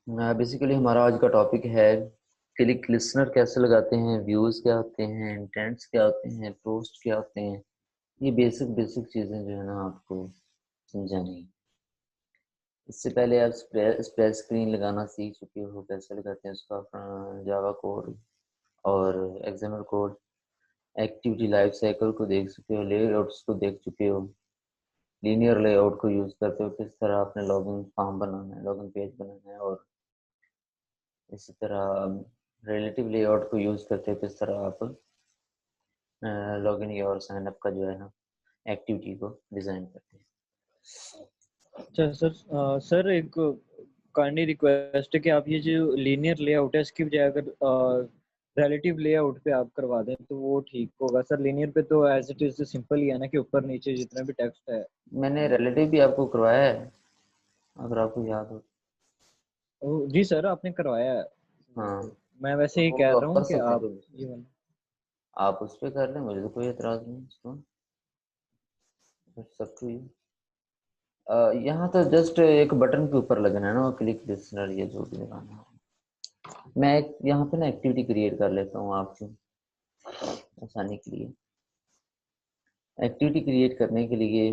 Basically हमारा आज का टॉपिक है क्लिक लिसनर कैसे लगाते हैं, व्यूज क्या होते हैं, इंटेंट्स क्या होते हैं, पोस्ट क्या होते हैं। ये बेसिक बेसिक चीजें जो है ना आपको समझानी है। इससे पहले आप स्प्रेड स्क्रीन लगाना सीख चुके हो, कैसे लगाते हैं उसका जावा कोड और XML code. Activity life cycle को देख चुके हो, लेआउट्स को देख चुके हो, लीनियर लेआउट को यूज करते हो, किस तरह आपने लॉगिन फॉर्म बनाना है, लॉगिन पेज बनाना है, और इसी तरह रिलेटिव लेआउट को यूज करते हो, किस तरह आप लॉगिन या और साइन अप का जो है ना एक्टिविटी को डिजाइन करते हैं। अच्छा सर, सर एक काइंडली रिक्वेस्ट है कि आप ये जो लीनियर लेआउट है इसकी बजाय अगर रिलेटिव लेआउट पे आप करवा दें तो वो ठीक होगा सर। लीनियर पे तो एज इट इज सिंपल ही है ना कि ऊपर नीचे जितना भी टेक्स्ट है। मैंने रिलेटिव भी आपको करवाया है, अगर आपको याद हो। जी सर, आपने करवाया है वो हाँ, तो। मैं वैसे ही तो कह वो रहा आप हूँ कर कि सकते हैं आप कोई मसला ये नहीं। वाला। आप उस पर कर लें, मुझे तो कोई एतराज नहीं इसको, सब टू यू। यहाँ तो जस्ट एक बटन के ऊपर लगना है ना, क्लिक लिसनर, ये जो भी लगाना है। मैं एक यहाँ पे ना एक्टिविटी क्रिएट कर लेता हूँ आपकी आसानी के लिए। एक्टिविटी क्रिएट करने के लिए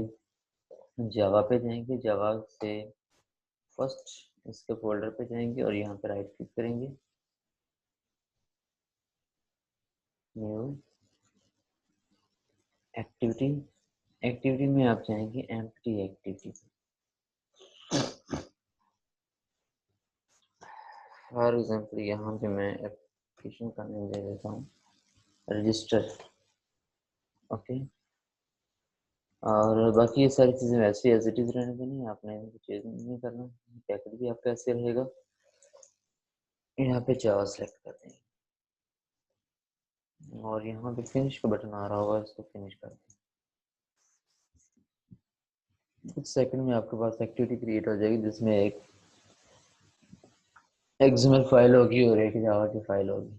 जावा पे जाएंगे, जावा से फर्स्ट इसके फोल्डर पे जाएंगे और यहाँ पे राइट क्लिक करेंगे, न्यू एक्टिविटी। एक्टिविटी में आप जाएंगे एम्प्टी एक्टिविटी। फॉर एग्जाम्पल यहाँ पे मैं एप्लीकेशन का नेम दे देता हूँ रजिस्टर। ओके, और बाकी ये सारी चीज़ें वैसे एज इट इज रहने देनी है, आपने इनको चेंज नहीं करना। पैकेट भी आपका ऐसे रहेगा। यहाँ पे जावा सेलेक्ट कर देंगे और यहाँ पे फिनिश का बटन आ रहा होगा, इसको फिनिश कर देंगे। कुछ सेकंड में आपके पास एक्टिविटी क्रिएट हो जाएगी जिसमें एक एक्सएमएल फाइल होगी और एक जावा की फाइल होगी।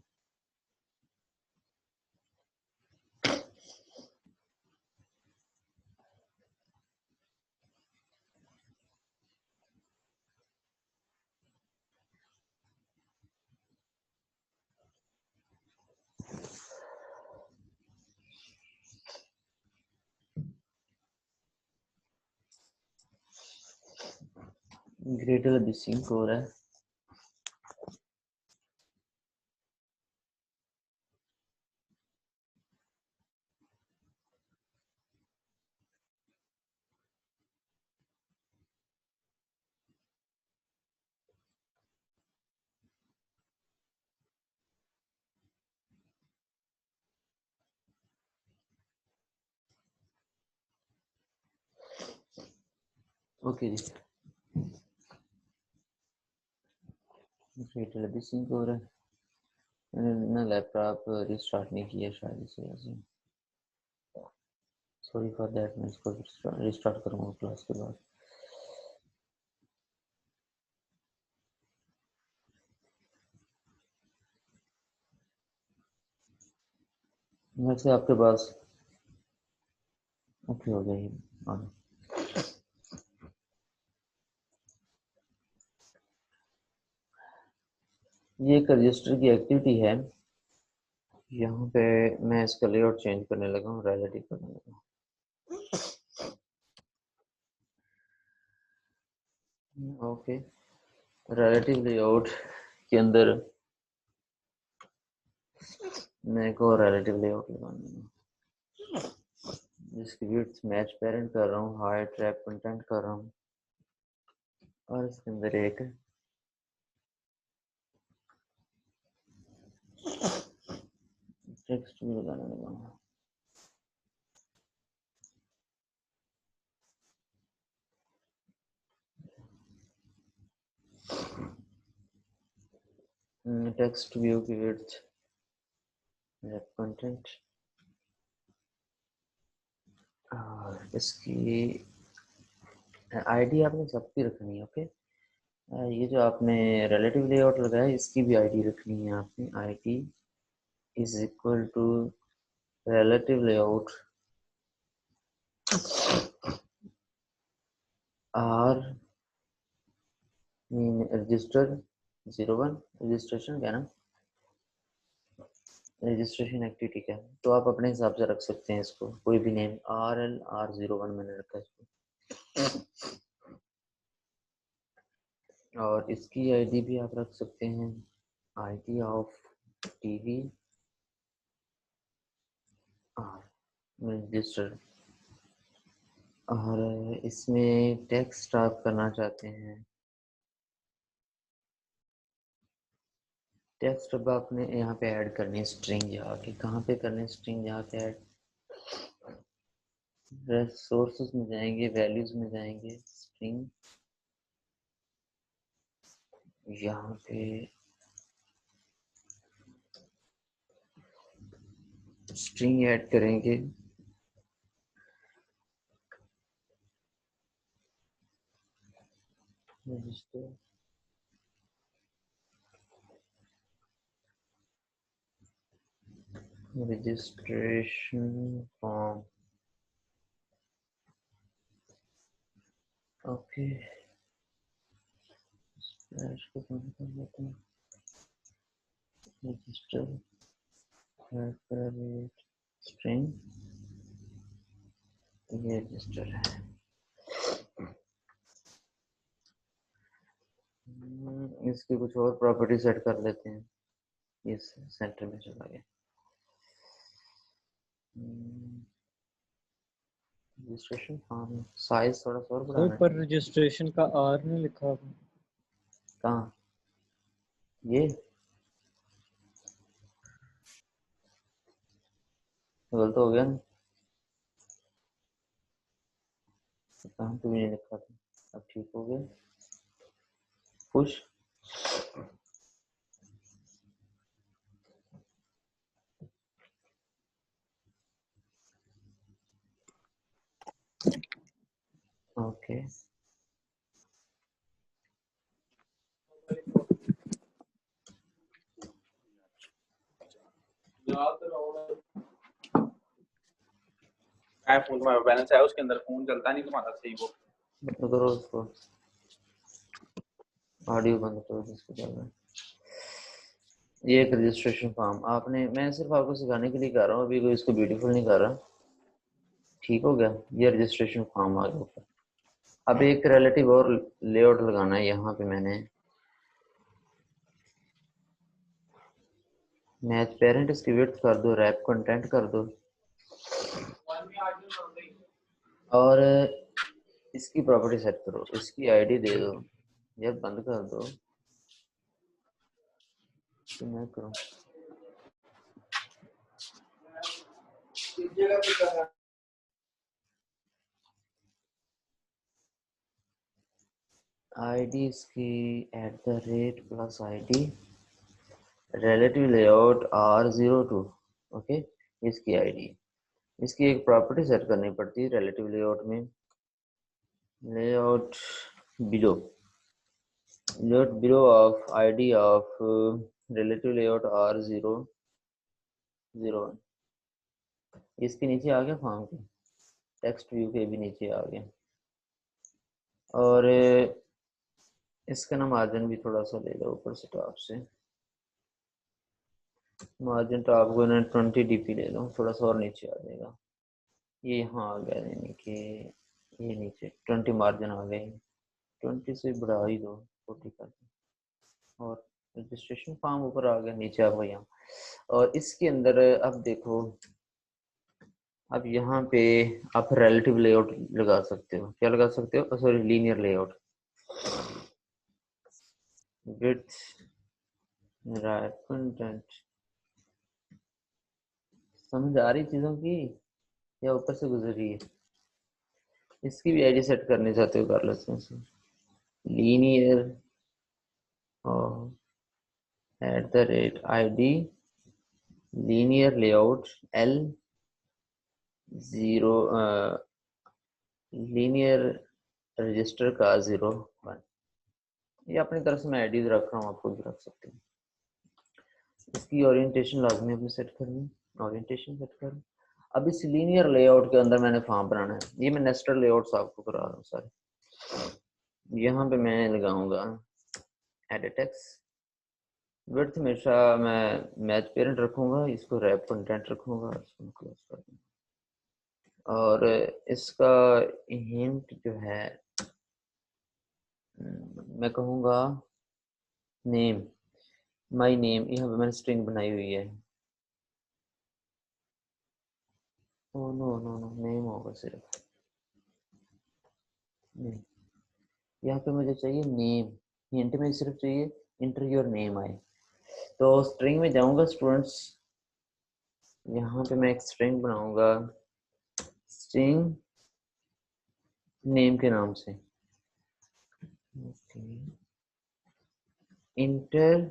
ग्रेटर अभी सिंक हो रहा है। ओके जी, ग्रेटर अभी सिंक हो रहा है। मैंने ना लैपटॉप रिस्टार्ट नहीं किया शायद, इस वजह से सॉरी फॉर दैट। मैं इसको रिस्टार्ट करूँगा क्लास के बाद। वैसे आपके पास ओके हो गई। हाँ, ये एक रजिस्टर की एक्टिविटी है। यहाँ पे मैं इसका लेआउट चेंज करने लगा हूँ, रिलेटिव करने लगा हूँ। ओके, रिलेटिव लेआउट के अंदर मैं एक और रिलेटिव लेआउट लगाऊंगा जिसकी विड्थ मैच पेरेंट कर रहा हूँ, हाइट रैप कंटेंट कर रहा हूँ, और इसके अंदर एक टेक्स्ट भी लगाने लगा हूँ। टेक्स्ट व्यू की विड्थ रैप कंटेंट, और इसकी आईडी आपने सबकी रखनी है। ओके, ये जो आपने रिलेटिव लेआउट लगाया है इसकी भी आईडी रखनी है आपने। ID is equal to relative layout R register 01 registration क्या ना, रजिस्ट्रेशन एक्टिविटी क्या है, तो आप अपने हिसाब से रख सकते हैं इसको, कोई भी नेम, RLR01 मैंने रखा है इसको। और इसकी आईडी भी आप रख सकते हैं, आईडी ऑफ टीवी रजिस्टर। और इसमें टेक्स्ट आप करना चाहते हैं, टेक्स्ट अब आपने यहाँ पे ऐड करनी है स्ट्रिंग, जाके कहाँ पे करनी है स्ट्रिंग, यहाँ पे ऐड, सोर्सेस में जाएंगे, वैल्यूज में जाएंगे, स्ट्रिंग, यहाँ पे स्ट्रिंग ऐड करेंगे, रजिस्टर, रजिस्ट्रेशन फॉर्म, ओके, इसको बंद कर देते हैं, रजिस्टर स्ट्रिंग, ये रजिस्टर है। इसकी कुछ और प्रॉपर्टी सेट कर लेते हैं, ये सेंटर में चला गया। रजिस्ट्रेशन फॉर्म साइज थोड़ा सा और सर बढ़ाना पर है। रजिस्ट्रेशन का आर नहीं लिखा आपने। कहाँ, ये गलत हो गया ना, कहाँ पे भी नहीं लिखा था, अब ठीक हो गया, खुश। ओके, फोन तुम्हारा बैलेंस है उसके अंदर, फोन चलता नहीं तुम्हारा सही, वो बंद करो उसको, ऑडियो बंद करो जिसको चल रहा है। ये एक रजिस्ट्रेशन फॉर्म आपने, मैं सिर्फ आपको सिखाने के लिए कर रहा हूँ, अभी कोई इसको ब्यूटीफुल नहीं कर रहा, ठीक हो गया। ये रजिस्ट्रेशन फॉर्म आ गया ऊपर। अब एक रिलेटिव और लेआउट लगाना है, यहाँ पे मैंने मैच पेरेंट, इसकी विड्थ कर दो, रैप कंटेंट कर दो, और इसकी प्रॉपर्टी सेट करो, इसकी आईडी दे दो, यार बंद कर दो तो मैं करूँ। आईडी इसकी @+ ID relative layout R02, okay, इसकी आईडी, इसकी एक प्रॉपर्टी सेट करनी पड़ती है रिलेटिव लेआउट में, layout below, layout below of ID of relative layout R001, इसके नीचे आ गया फॉर्म के, टेक्स्ट व्यू के भी नीचे आ गया, और इसका ना मार्जिन भी थोड़ा सा ले लो ऊपर से, टॉप से मार्जिन टॉप को ना 20 dp ले लो, थोड़ा सा और नीचे आ जाएगा, ये यहाँ आ गया, यानी कि ये नीचे 20 मार्जिन आ गए, 20 से बढ़ा ही दो, 40 कर दो, और रजिस्ट्रेशन फॉर्म ऊपर आ गया, नीचे आ गया यहाँ। और इसके अंदर अब देखो, अब यहाँ पे आप रिलेटिव लेआउट लगा सकते हो, क्या लगा सकते हो, sorry linear layout, width, wrap content, समझ आ रही चीजों की या ऊपर से गुजर रही है। इसकी भी आईडी सेट करनी चाहते हो कर लेते हैं, लीनियर और @id linear layout L0 linear register का 01, ये अपनी तरफ से मैं आईडी रख रहा हूँ, आपको भी रख सकते हैं। इसकी ओरिएंटेशन लाजमी अपने सेट करनी, ओरिएंटेशन सेट कर। अब इस लीनियर लेआउट के अंदर मैंने फॉर्म बनाना है, ये मैं नेस्टेड लेआउट्स आपको करा रहा हूँ सारे। यहाँ पे मैं लगाऊंगा एडिट टेक्स्ट, विड्थ हमेशा मैं मैच पेरेंट रखूंगा, इसको रैप कंटेंट रखूंगा, इसको क्लोज कर दूंगा। और इसका हिंट जो है मैं कहूँगा नेम, माई नेम, यहाँ पे मैंने स्ट्रिंग बनाई हुई है। Oh no no no, name होगा सिर्फ नेम। यहाँ पे मुझे चाहिए नेम, हिंट में सिर्फ चाहिए इंटर योर नेम आए। तो स्ट्रिंग में जाऊंगा स्टूडेंट्स, यहाँ पे मैं एक स्ट्रिंग बनाऊंगा स्ट्रिंग नेम के नाम से। इंटर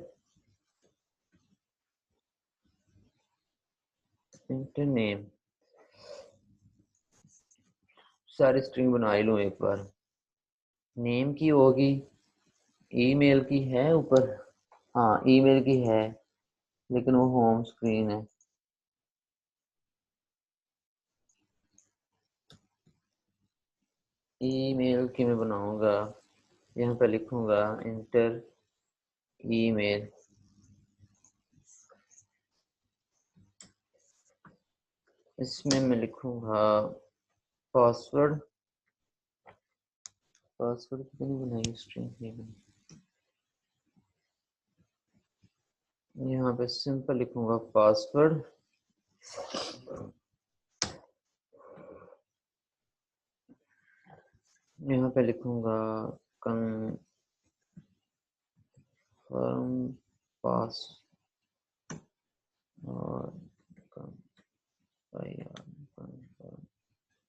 इंटर नेम, सारी स्ट्रिंग बना ही लूँ एक बार। नेम की होगी, ईमेल की है ऊपर, हाँ ईमेल की है, लेकिन वो होम स्क्रीन है। ईमेल की मैं बनाऊंगा, यहाँ पे लिखूंगा इंटर ईमेल। इसमें मैं लिखूंगा पासवर्ड, पासवर्ड कितनी बनाई स्ट्रिंग नहीं बनी। यहाँ पे सिंपल लिखूंगा पासवर्ड, यहाँ पे लिखूंगा कंफर्म पास और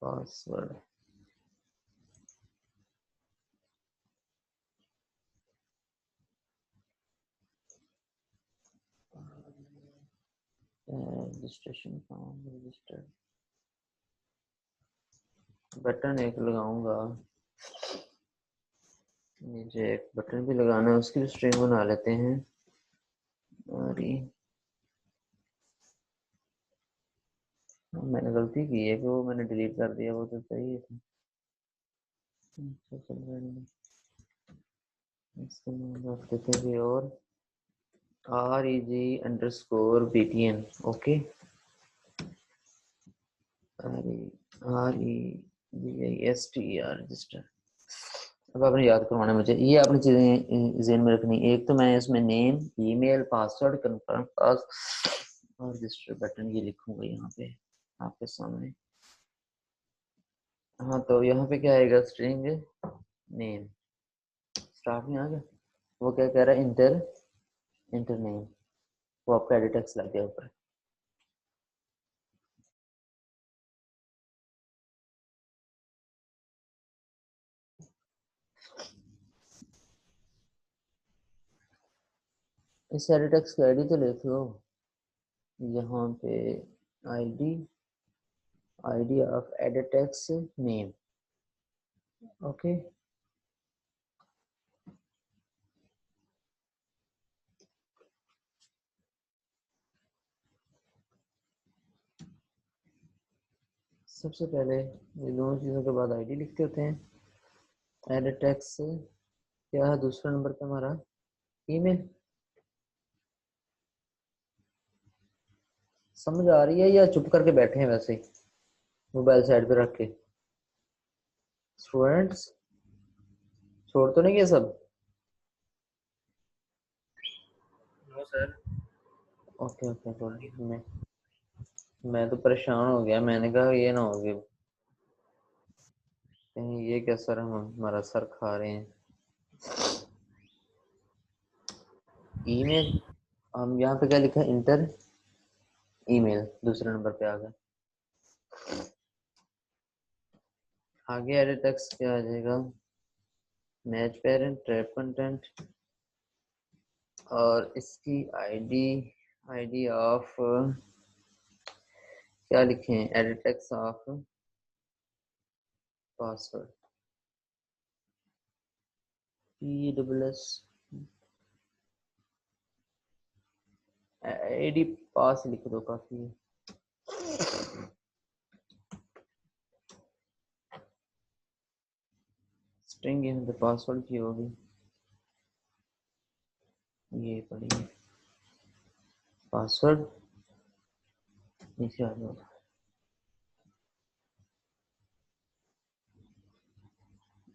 password. Registration form register, button एक लगाऊंगा, नीचे एक बटन भी लगाना है, उसकी भी स्ट्रिंग बना लेते हैं। और मैंने गलती की है कि वो मैंने डिलीट कर दिया, वो तो सही था। चल रहा है, इसका नाम रख देते हैं और REG_BTN, ओके, REGISTER रजिस्टर। अब आपने याद करवाना है मुझे, ये आपने चीजें ज़हन में रखनी। एक तो मैं इसमें नेम, ईमेल, पासवर्ड, कंफर्म पास और रजिस्टर बटन ये लिखूंगा यहाँ पे आपके सामने। हाँ तो यहाँ पे क्या आएगा, स्ट्रिंग नेम स्टार्ट में आ गया। वो क्या कह रहा है, इंटर नेम, वो आपका एडिट टेक्स्ट लग गया ऊपर। इस एडिट टेक्स्ट की आईडी तो लिख लो यहाँ पे, ID of edit text name, okay. सबसे पहले ये दोनों चीज़ों के बाद आईडी लिखते होते हैं। एडिट टेक्स्ट से क्या है दूसरा नंबर पे हमारा, ईमेल। समझ आ रही है या चुप करके बैठे हैं वैसे ही मोबाइल साइड पे रख के? स्टूडेंट्स छोड़ तो नहीं गए सब? No sir. ओके ओके तो मैं तो परेशान हो गया, मैंने कहा ये ना हो गया कहीं ये क्या सर हम हमारा सर खा रहे हैं। ईमेल, हम यहाँ पे क्या लिखा है, इंटर ईमेल दूसरे नंबर पे आ गया। आगे एडिट टेक्स्ट क्या आ जाएगा, मैच पेरेंट, ट्रैप कंटेंट और इसकी आईडी ऑफ क्या लिखें, edit text of password PSS ID पास लिख दो काफी है। स्ट्रिंग यहाँ पे पासवर्ड की होगी, ये पड़ी है। पासवर्ड नीचे आ जाओ।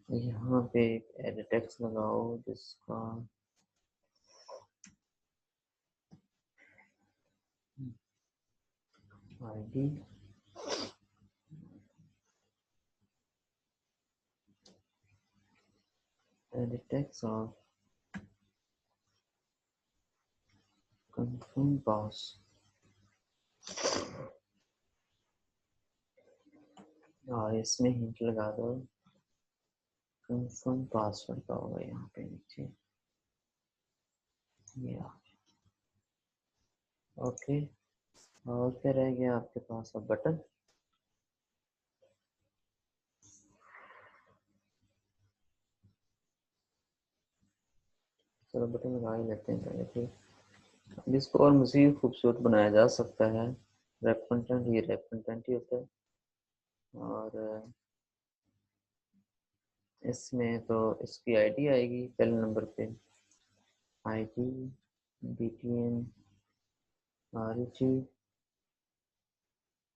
यहाँ पे एड टेक्स्ट लगाओ जिसका आईडी एड टेक्स्ट और कंफर्म पास। और इसमें हिंट लगा दो, कंफर्म पासवर्ड का होगा यहाँ पे नीचे। या ओके, और क्या रह गया आपके पास अब? बटन। चलो बटन लगा ही लेते हैं पहले फिर। अब इसको और मज़ीद खूबसूरत बनाया जा सकता है। रैप कंटेंट, ये रैप कंटेंट ही होता है। और इसमें तो इसकी आईडी आएगी पहले नंबर पे, आईडी BTN RG।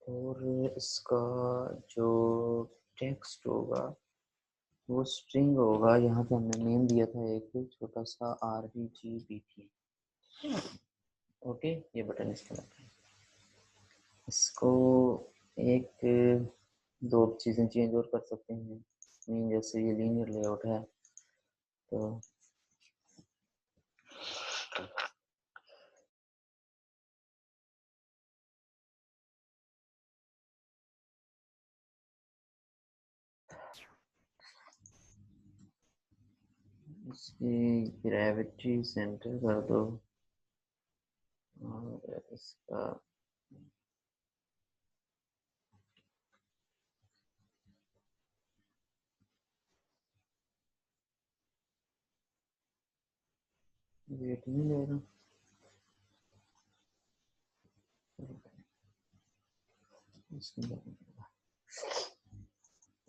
और इसका जो टेक्स्ट होगा वो स्ट्रिंग होगा। यहाँ पे हमने नेम दिया था एक छोटा सा RBGBT। ओके, ये बटन इसका लगा है। इसको एक दो चीज़ें चेंज और कर सकते हैं। मीन जैसे ये लीनियर लेआउट है तो इसकी ग्रेविटी सेंटर कर दो और इसका वेट नहीं ले रहा।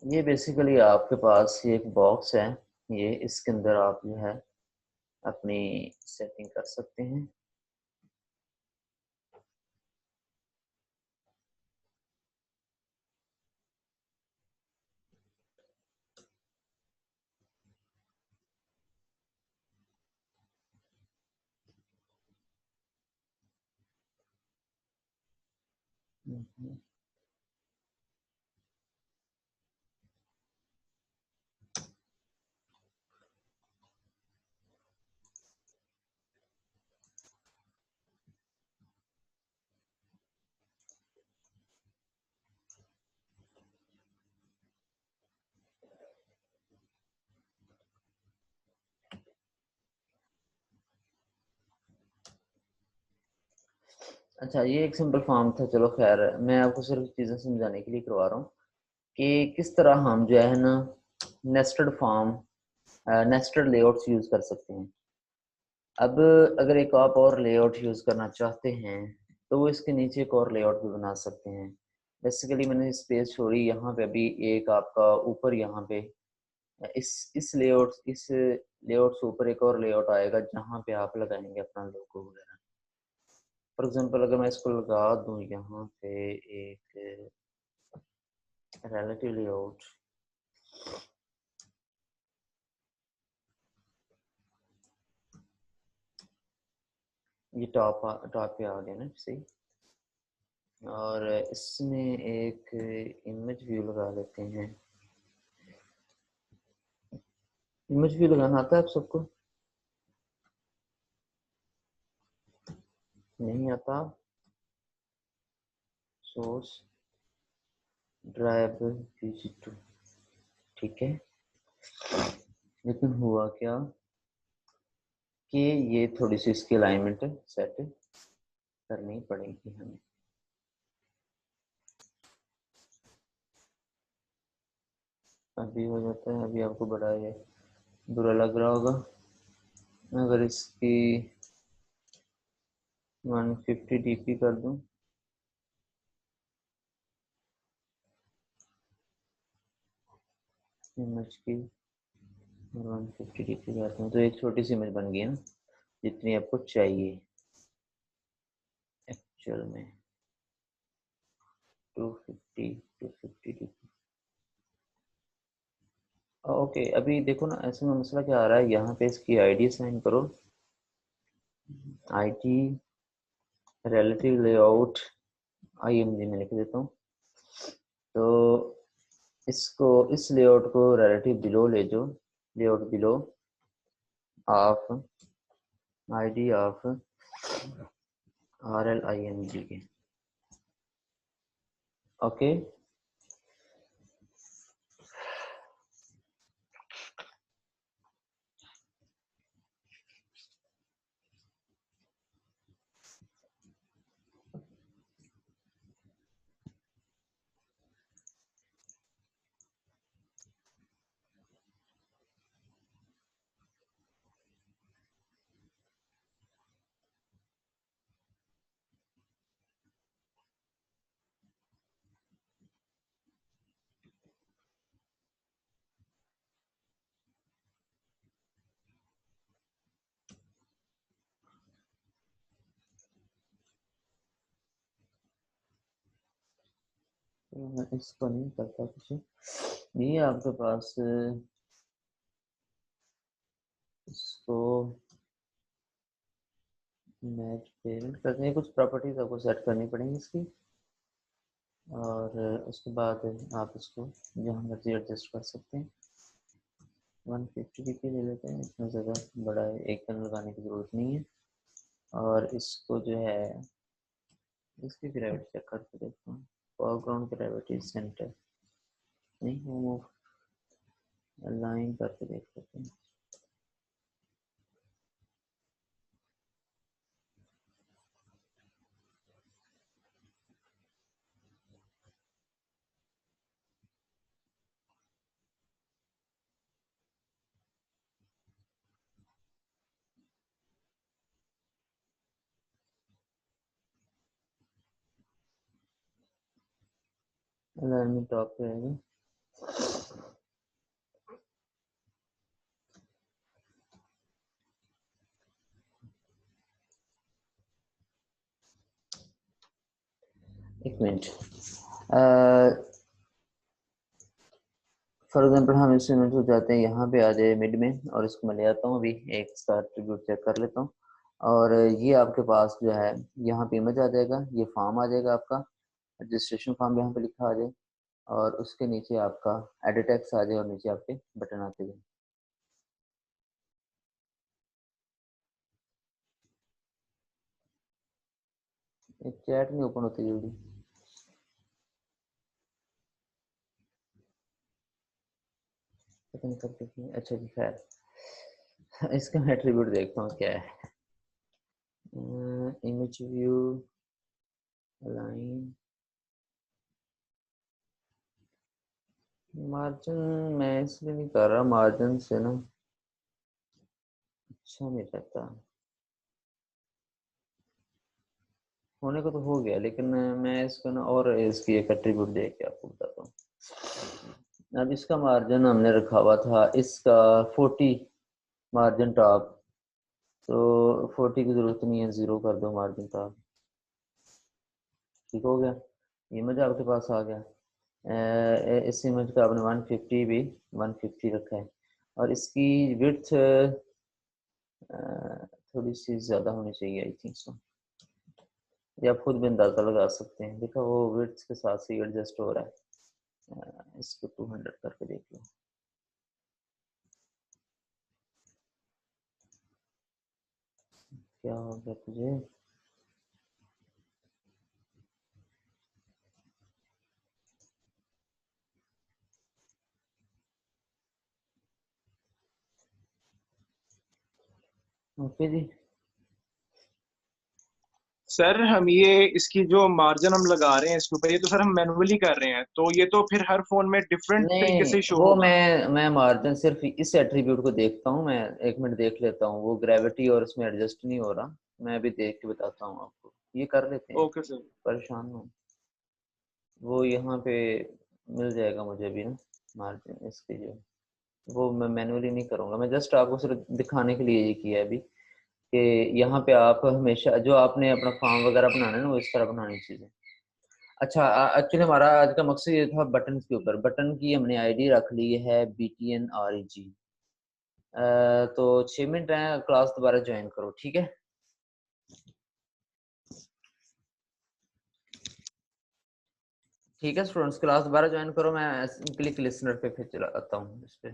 ये बेसिकली आपके पास ये एक बॉक्स है, ये इसके अंदर आप जो है अपनी सेटिंग कर सकते हैं। अच्छा, ये एक सिंपल फॉर्म था। चलो खैर, मैं आपको सिर्फ चीज़ें समझाने के लिए करवा रहा हूँ कि किस तरह हम जो है ना nested form, nested layouts use कर सकते हैं। अब अगर एक आप और लेआउट यूज़ करना चाहते हैं तो वो इसके नीचे एक और लेआउट भी बना सकते हैं। बेसिकली मैंने स्पेस छोड़ी यहाँ पे, अभी एक आपका ऊपर यहाँ पे इस लेआउट से ऊपर एक और लेआउट आएगा जहाँ पे आप लगाएंगे अपना लोगो वगैरह। फॉर एग्जांपल अगर मैं इसको लगा दूँ यहाँ पे एक रिलेटिव लेआउट, ये टॉप पे आ गया ना, सही। और इसमें एक इमेज व्यू लगा लेते हैं। इमेज व्यू लगाना आता है आप सबको? नहीं आता? सोर्स ड्राइव VG2, ठीक है। लेकिन हुआ क्या कि ये थोड़ी सी इसकी अलाइनमेंट सेट करनी पड़ेगी हमें। अभी हो जाता है, अभी आपको बड़ा ये बुरा लग रहा होगा। अगर इसकी 150 DP कर दूं, इमेज की 150 DP करता हूँ तो एक छोटी सी इमेज बन गई है ना, जितनी आपको चाहिए। एक्चुअल में 250 ओके। अभी देखो ना, ऐसे में मसला क्या आ रहा है, यहाँ पे इसकी आईडी साइन करो, आईडी रिलेटिव लेआउट IMG में लिख देता हूँ। तो इसको, इस लेआउट को रिलेटिव बिलो ले जाओ, layout below of ID of RLIMG के। ओके, मैं इसको नहीं करता कुछ, ये आपके पास इसको मैच पेरेंट करते हैं, कुछ प्रॉपर्टीज आपको सेट करनी पड़ेंगी इसकी, और उसके बाद आप इसको जहाँ मर्जी एडजस्ट कर सकते हैं। 150 की ले लेते हैं, इतना ज़्यादा बड़ा है, एक पेन लगाने की ज़रूरत नहीं है। और इसको जो है, इसकी ग्रेविटी चेक करके देखता हूँ, फोरग्राउंड ग्रेविटी सेंटर नहीं, वो अलाइन करके देख लेते हैं। अलाइनमेंट टॉप पे आएगा, एक मिनट। फॉर एग्जांपल हम इससे मिनट हो जाते हैं, यहाँ पे आ जाए मिड में, और इसको मैं ले आता हूँ, अभी एक इसका एट्रीब्यूट चेक कर लेता हूँ। और ये आपके पास जो है, यहाँ पे इमेज आ जाएगा, ये फॉर्म आ जाएगा आपका, रजिस्ट्रेशन फॉर्म यहाँ पे लिखा आ जाए, और उसके नीचे आपका एडिट टेक्स्ट आ जाए, और नीचे आपके बटन आते जाए। एक चैट नहीं ओपन होती जल्दी। पता नहीं कब देखिए। अच्छा जी, खैर इसका मैं एट्रीब्यूट देखता हूँ क्या है। इमेज व्यू अलाइन मार्जिन, मैं इसलिए नहीं कर रहा, मार्जिन से ना अच्छा नहीं रहता, होने को तो हो गया, लेकिन मैं इसको ना और इसकी एक एट्रीब्यूट दे के आपको बताता हूँ। अब इसका मार्जिन हमने रखा हुआ था इसका 40 मार्जिन टॉप, तो 40 की जरूरत नहीं है, 0 कर दो मार्जिन टॉप, ठीक हो गया। इमेज आपके पास आ गया। इस इमेज का आपने 150 भी 150 रखा है, और इसकी विड्थ थोड़ी सी ज़्यादा होनी चाहिए, आई थिंक सो, या आप खुद भी अंदाज़ा लगा सकते हैं। देखा, वो विड्थ के साथ से एडजस्ट हो रहा है। इसको 200 करके देख लो। क्या हो गया तुझे? ओके जी। सर हम ये इसकी जो मार्जिन हम लगा रहे हैं इसके ऊपर, ये तो सर हम मैनुअली कर रहे हैं, तो ये तो फिर हर फोन में डिफरेंट तरीके नहीं, से शो वो होगा। मैं मार्जिन सिर्फ इस एट्रीब्यूट को देखता हूँ, मैं एक मिनट देख लेता हूँ, वो ग्रेविटी और उसमें एडजस्ट नहीं हो रहा, मैं अभी देख के बताता हूँ आपको। ये कर लेते हैं, ओके सर। परेशान हो, वो यहाँ पे मिल जाएगा मुझे भी ना मार्जिन इसके, जो वो मैं मैनुअली नहीं करूँगा, मैं जस्ट आपको सिर्फ दिखाने के लिए ये किया है अभी। कि यहाँ पे आप हमेशा जो आपने अपना फॉर्म वगैरह बनाना है ना वो इस तरह बनानी चीजें। अच्छा, एक्चुअली हमारा आज का मकसद ये था बटन के ऊपर। बटन की हमने आईडी रख ली है BTNREG। तो 6 मिनट है, क्लास दोबारा ज्वाइन करो, ठीक है। ठीक है स्टूडेंट्स, क्लास दोबारा ज्वाइन करो। मैं क्लिक लिसनर पे फिर चला आता हूँ इस पे।